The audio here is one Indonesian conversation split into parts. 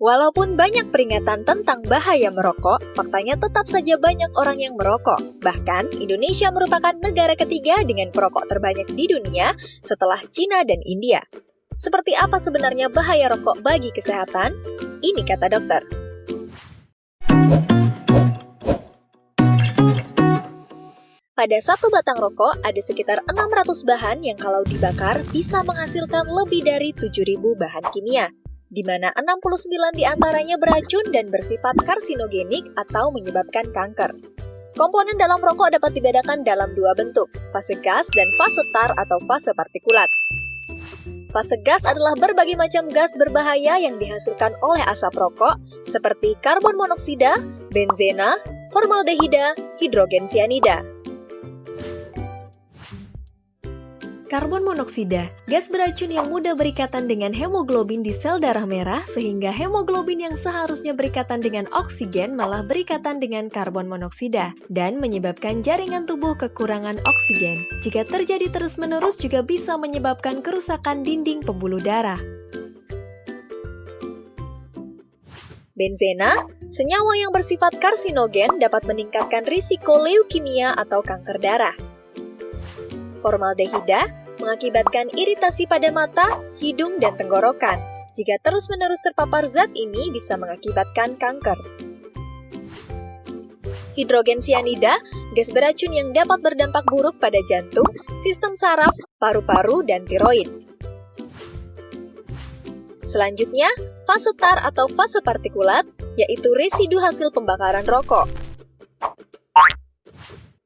Walaupun banyak peringatan tentang bahaya merokok, faktanya tetap saja banyak orang yang merokok. Bahkan, Indonesia merupakan negara ketiga dengan perokok terbanyak di dunia setelah Cina dan India. Seperti apa sebenarnya bahaya rokok bagi kesehatan? Ini kata dokter. Pada satu batang rokok ada sekitar 600 bahan yang kalau dibakar bisa menghasilkan lebih dari 7.000 bahan kimia, di mana 69 diantaranya beracun dan bersifat karsinogenik atau menyebabkan kanker. Komponen dalam rokok dapat dibedakan dalam dua bentuk, fase gas dan fase tar atau fase partikulat. Fase gas adalah berbagai macam gas berbahaya yang dihasilkan oleh asap rokok, seperti karbon monoksida, benzena, formaldehida, hidrogen sianida. Karbon monoksida, gas beracun yang mudah berikatan dengan hemoglobin di sel darah merah sehingga hemoglobin yang seharusnya berikatan dengan oksigen malah berikatan dengan karbon monoksida dan menyebabkan jaringan tubuh kekurangan oksigen. Jika terjadi terus-menerus juga bisa menyebabkan kerusakan dinding pembuluh darah. Benzena, senyawa yang bersifat karsinogen dapat meningkatkan risiko leukemia atau kanker darah. Formaldehida mengakibatkan iritasi pada mata, hidung, dan tenggorokan. Jika terus-menerus terpapar zat ini bisa mengakibatkan kanker. Hidrogen sianida, gas beracun yang dapat berdampak buruk pada jantung, sistem saraf, paru-paru, dan tiroid. Selanjutnya, fase tar atau fase partikulat, yaitu residu hasil pembakaran rokok.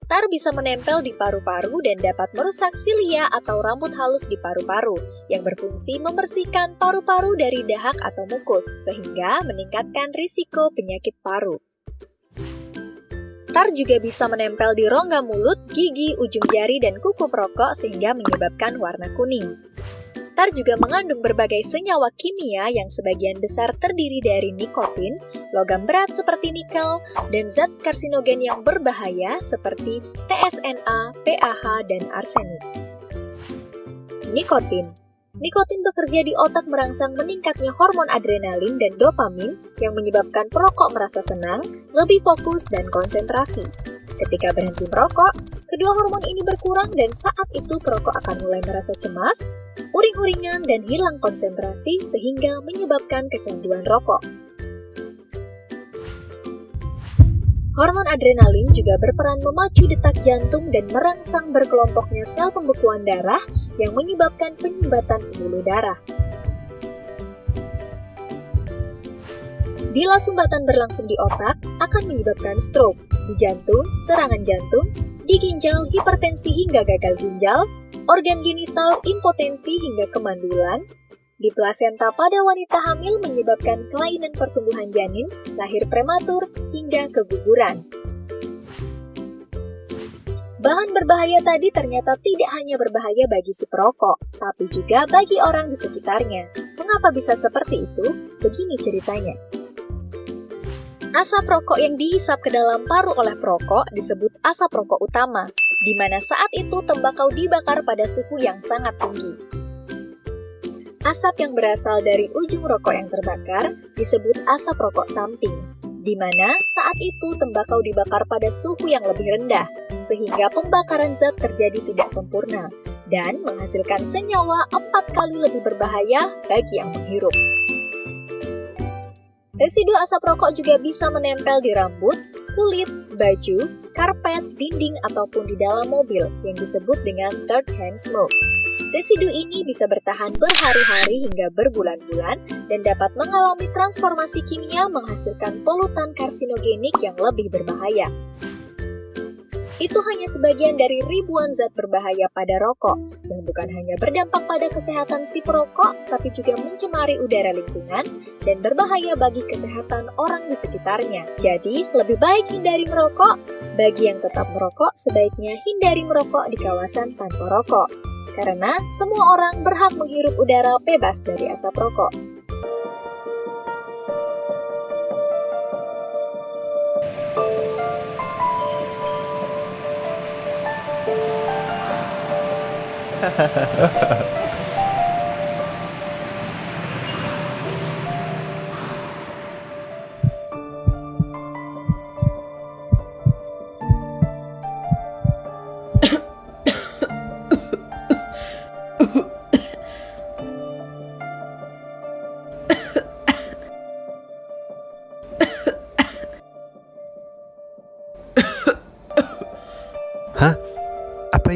Tar bisa menempel di paru-paru dan dapat merusak silia atau rambut halus di paru-paru, yang berfungsi membersihkan paru-paru dari dahak atau mukus, sehingga meningkatkan risiko penyakit paru. Tar juga bisa menempel di rongga mulut, gigi, ujung jari, dan kuku perokok sehingga menyebabkan warna kuning. Tar juga mengandung berbagai senyawa kimia yang sebagian besar terdiri dari nikotin, logam berat seperti nikel, dan zat karsinogen yang berbahaya seperti TSNA, PAH, dan arsenik. Nikotin. Nikotin bekerja di otak merangsang meningkatnya hormon adrenalin dan dopamin yang menyebabkan perokok merasa senang, lebih fokus, dan konsentrasi. Ketika berhenti merokok, kedua hormon ini berkurang dan saat itu perokok akan mulai merasa cemas, uring-uringan, dan hilang konsentrasi sehingga menyebabkan kecanduan rokok. Hormon adrenalin juga berperan memacu detak jantung dan merangsang berkelompoknya sel pembekuan darah yang menyebabkan penyumbatan pembuluh darah. Bila sumbatan berlangsung di otak, akan menyebabkan stroke, di jantung, serangan jantung, di ginjal, hipertensi hingga gagal ginjal, organ genital, impotensi hingga kemandulan, di plasenta pada wanita hamil menyebabkan kelainan pertumbuhan janin, lahir prematur, hingga keguguran. Bahan berbahaya tadi ternyata tidak hanya berbahaya bagi si perokok, tapi juga bagi orang di sekitarnya. Mengapa bisa seperti itu? Begini ceritanya. Asap rokok yang dihisap ke dalam paru oleh perokok disebut asap rokok utama, di mana saat itu tembakau dibakar pada suhu yang sangat tinggi. Asap yang berasal dari ujung rokok yang terbakar disebut asap rokok samping, di mana saat itu tembakau dibakar pada suhu yang lebih rendah, sehingga pembakaran zat terjadi tidak sempurna, dan menghasilkan senyawa 4 kali lebih berbahaya bagi yang menghirup. Residu asap rokok juga bisa menempel di rambut, kulit, baju, karpet, dinding, ataupun di dalam mobil yang disebut dengan third hand smoke. Residu ini bisa bertahan berhari-hari hingga berbulan-bulan dan dapat mengalami transformasi kimia menghasilkan polutan karsinogenik yang lebih berbahaya. Itu hanya sebagian dari ribuan zat berbahaya pada rokok, yang bukan hanya berdampak pada kesehatan si perokok, tapi juga mencemari udara lingkungan dan berbahaya bagi kesehatan orang di sekitarnya. Jadi, lebih baik hindari merokok. Bagi yang tetap merokok, sebaiknya hindari merokok di kawasan tanpa rokok. Karena semua orang berhak menghirup udara bebas dari asap rokok.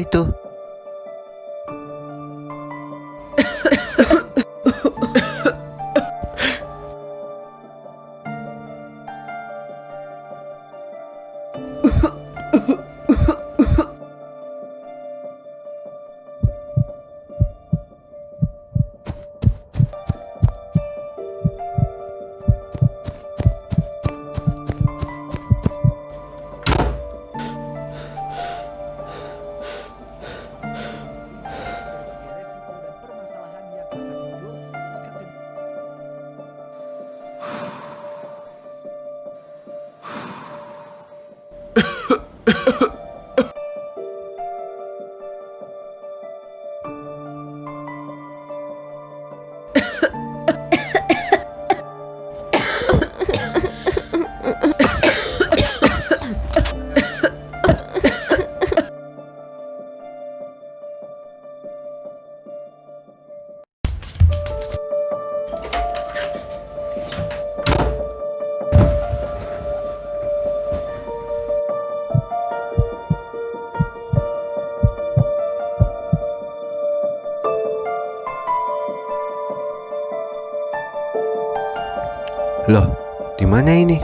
itu. Loh, di mana ini?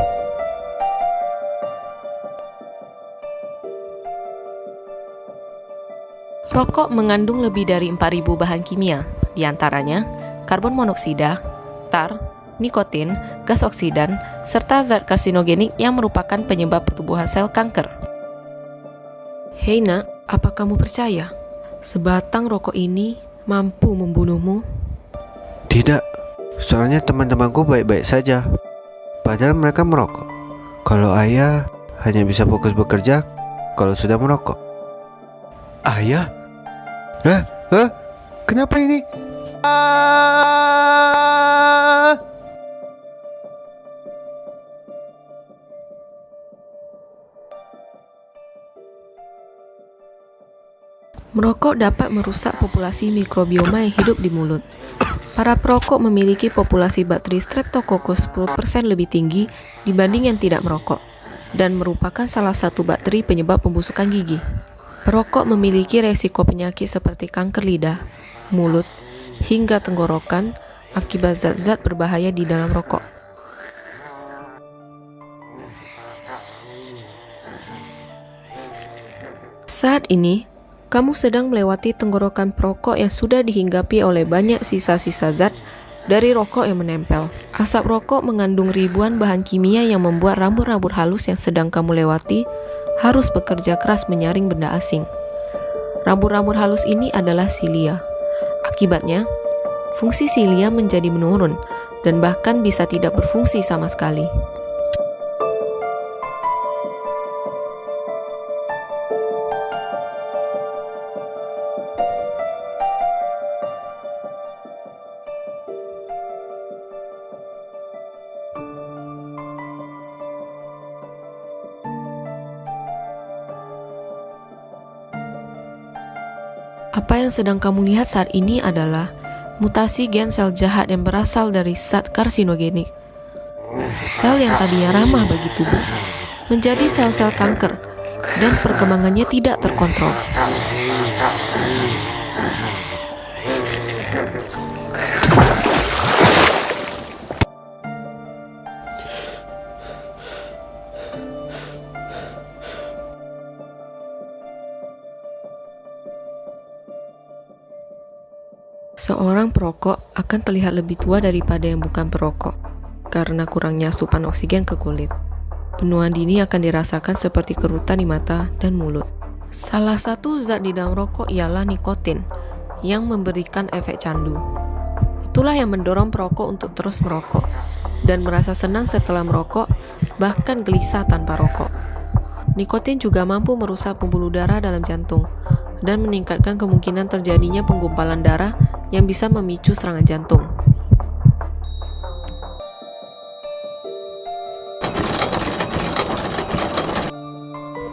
Rokok mengandung lebih dari 4.000 bahan kimia, diantaranya karbon monoksida, tar, nikotin, gas oksidan, serta zat karsinogenik yang merupakan penyebab pertumbuhan sel kanker. Hei nak, apa kamu percaya? Sebatang rokok ini mampu membunuhmu? Tidak, soalnya teman-temanku baik-baik saja. Padahal mereka merokok. Kalau ayah hanya bisa fokus bekerja kalau sudah merokok. Ayah? Hah? Kenapa ini? Merokok dapat merusak populasi mikrobioma yang hidup di mulut. Para perokok memiliki populasi bakteri Streptococcus 10% lebih tinggi dibanding yang tidak merokok, dan merupakan salah satu bakteri penyebab pembusukan gigi. Perokok memiliki resiko penyakit seperti kanker lidah, mulut, hingga tenggorokan akibat zat-zat berbahaya di dalam rokok. Saat ini, kamu sedang melewati tenggorokan perokok yang sudah dihinggapi oleh banyak sisa-sisa zat dari rokok yang menempel. Asap rokok mengandung ribuan bahan kimia yang membuat rambut-rambut halus yang sedang kamu lewati harus bekerja keras menyaring benda asing. Rambut-rambut halus ini adalah silia. Akibatnya, fungsi silia menjadi menurun dan bahkan bisa tidak berfungsi sama sekali. Apa yang sedang kamu lihat saat ini adalah mutasi gen sel jahat yang berasal dari zat karsinogenik. Sel yang tadinya ramah bagi tubuh menjadi sel-sel kanker dan perkembangannya tidak terkontrol. Seorang perokok akan terlihat lebih tua daripada yang bukan perokok karena kurangnya asupan oksigen ke kulit. Penuaan dini akan dirasakan seperti kerutan di mata dan mulut. Salah satu zat di dalam rokok ialah nikotin yang memberikan efek candu. Itulah yang mendorong perokok untuk terus merokok dan merasa senang setelah merokok, bahkan gelisah tanpa rokok. Nikotin juga mampu merusak pembuluh darah dalam jantung dan meningkatkan kemungkinan terjadinya penggumpalan darah yang bisa memicu serangan jantung.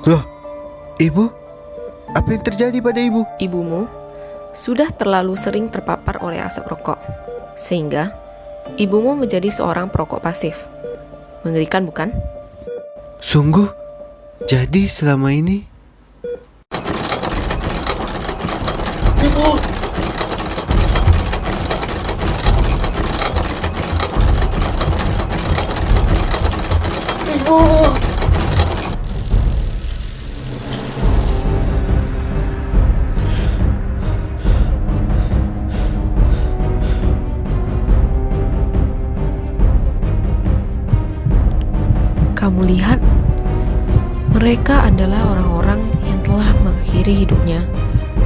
Loh, ibu? Apa yang terjadi pada ibu? Ibumu sudah terlalu sering terpapar oleh asap rokok, sehingga ibumu menjadi seorang perokok pasif. Mengerikan bukan? Sungguh? Jadi selama ini Kamu lihat, mereka adalah orang-orang yang telah mengakhiri hidupnya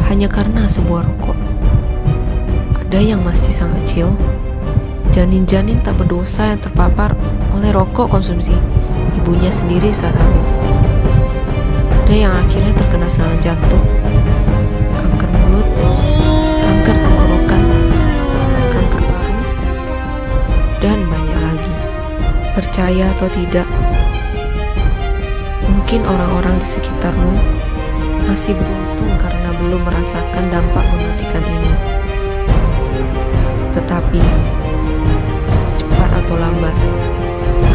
hanya karena sebuah rokok. Ada yang masih sangat kecil, janin-janin tak berdosa yang terpapar oleh rokok konsumsi ibunya sendiri saat hamil. Ada yang akhirnya terkena serangan jantung, kanker mulut, kanker tenggorokan, kanker paru, dan banyak lagi. Percaya atau tidak, mungkin orang-orang di sekitarmu masih beruntung karena belum merasakan dampak mematikan ini. Tetapi, cepat atau lambat,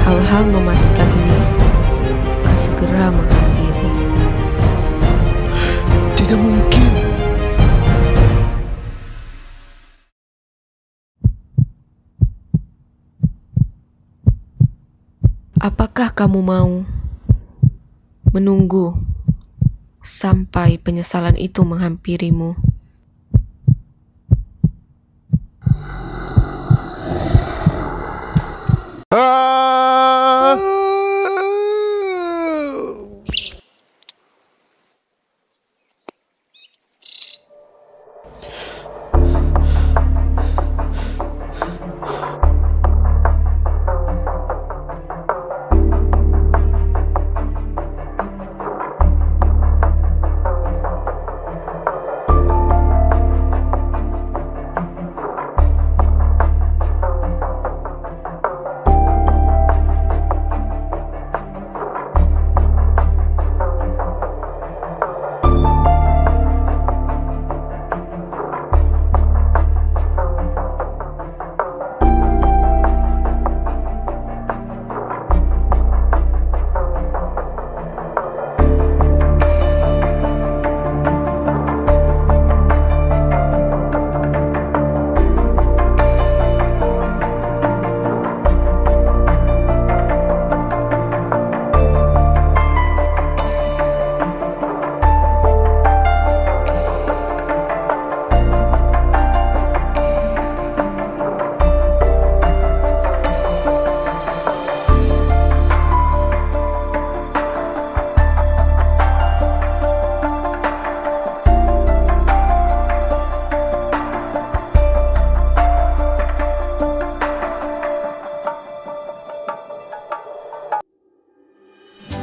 hal-hal mematikan ini akan segera menghampiri. Tidak mungkin. Apakah kamu mau menunggu sampai penyesalan itu menghampirimu?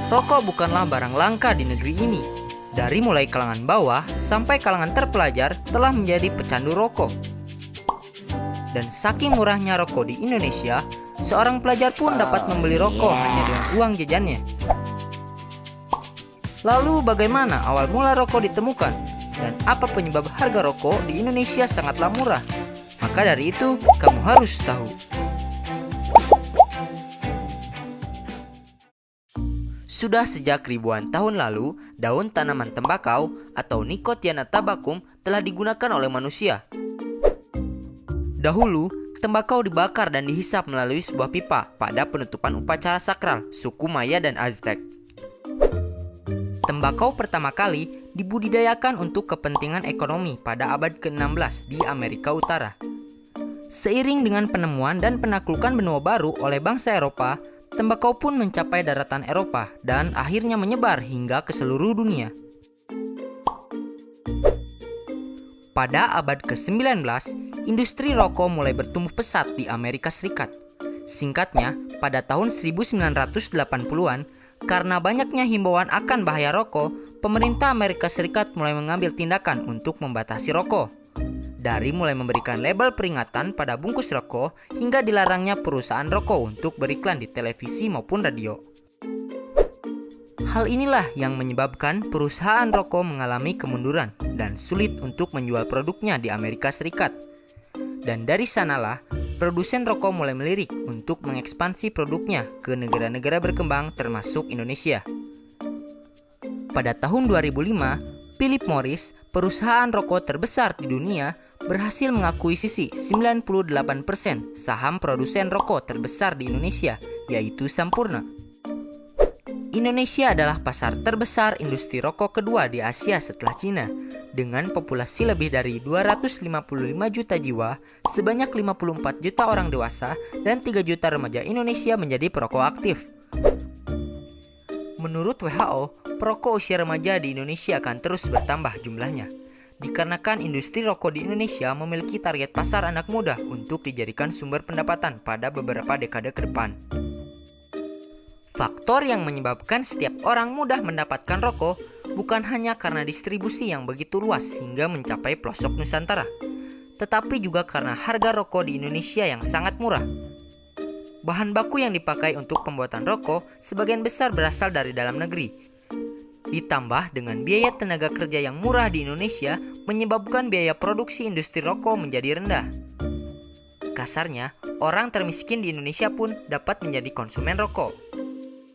Rokok bukanlah barang langka di negeri ini. Dari mulai kalangan bawah sampai kalangan terpelajar telah menjadi pecandu rokok. Dan saking murahnya rokok di Indonesia, seorang pelajar pun dapat membeli rokok hanya dengan uang jajannya. Lalu bagaimana awal mula rokok ditemukan? Dan apa penyebab harga rokok di Indonesia sangatlah murah? Maka dari itu, kamu harus tahu. Sudah sejak ribuan tahun lalu, daun tanaman tembakau atau Nicotiana tabacum telah digunakan oleh manusia. Dahulu, tembakau dibakar dan dihisap melalui sebuah pipa pada penutupan upacara sakral suku Maya dan Aztec. Tembakau pertama kali dibudidayakan untuk kepentingan ekonomi pada abad ke-16 di Amerika Utara. Seiring dengan penemuan dan penaklukan benua baru oleh bangsa Eropa, tembakau pun mencapai daratan Eropa dan akhirnya menyebar hingga ke seluruh dunia. Pada abad ke-19, industri rokok mulai bertumbuh pesat di Amerika Serikat. Singkatnya, pada tahun 1980-an, karena banyaknya himbauan akan bahaya rokok, pemerintah Amerika Serikat mulai mengambil tindakan untuk membatasi rokok. Dari mulai memberikan label peringatan pada bungkus rokok hingga dilarangnya perusahaan rokok untuk beriklan di televisi maupun radio. Hal inilah yang menyebabkan perusahaan rokok mengalami kemunduran dan sulit untuk menjual produknya di Amerika Serikat. Dan dari sanalah, produsen rokok mulai melirik untuk mengekspansi produknya ke negara-negara berkembang termasuk Indonesia. Pada tahun 2005, Philip Morris, perusahaan rokok terbesar di dunia, berhasil mengakuisisi 98% saham produsen rokok terbesar di Indonesia, yaitu Sampurna. Indonesia adalah pasar terbesar industri rokok kedua di Asia setelah Cina. Dengan populasi lebih dari 255 juta jiwa, sebanyak 54 juta orang dewasa, dan 3 juta remaja Indonesia menjadi perokok aktif. Menurut WHO, perokok usia remaja di Indonesia akan terus bertambah jumlahnya. Dikarenakan industri rokok di Indonesia memiliki target pasar anak muda untuk dijadikan sumber pendapatan pada beberapa dekade ke depan. Faktor yang menyebabkan setiap orang mudah mendapatkan rokok bukan hanya karena distribusi yang begitu luas hingga mencapai pelosok Nusantara, tetapi juga karena harga rokok di Indonesia yang sangat murah. Bahan baku yang dipakai untuk pembuatan rokok sebagian besar berasal dari dalam negeri. Ditambah dengan biaya tenaga kerja yang murah di Indonesia menyebabkan biaya produksi industri rokok menjadi rendah. Kasarnya, orang termiskin di Indonesia pun dapat menjadi konsumen rokok.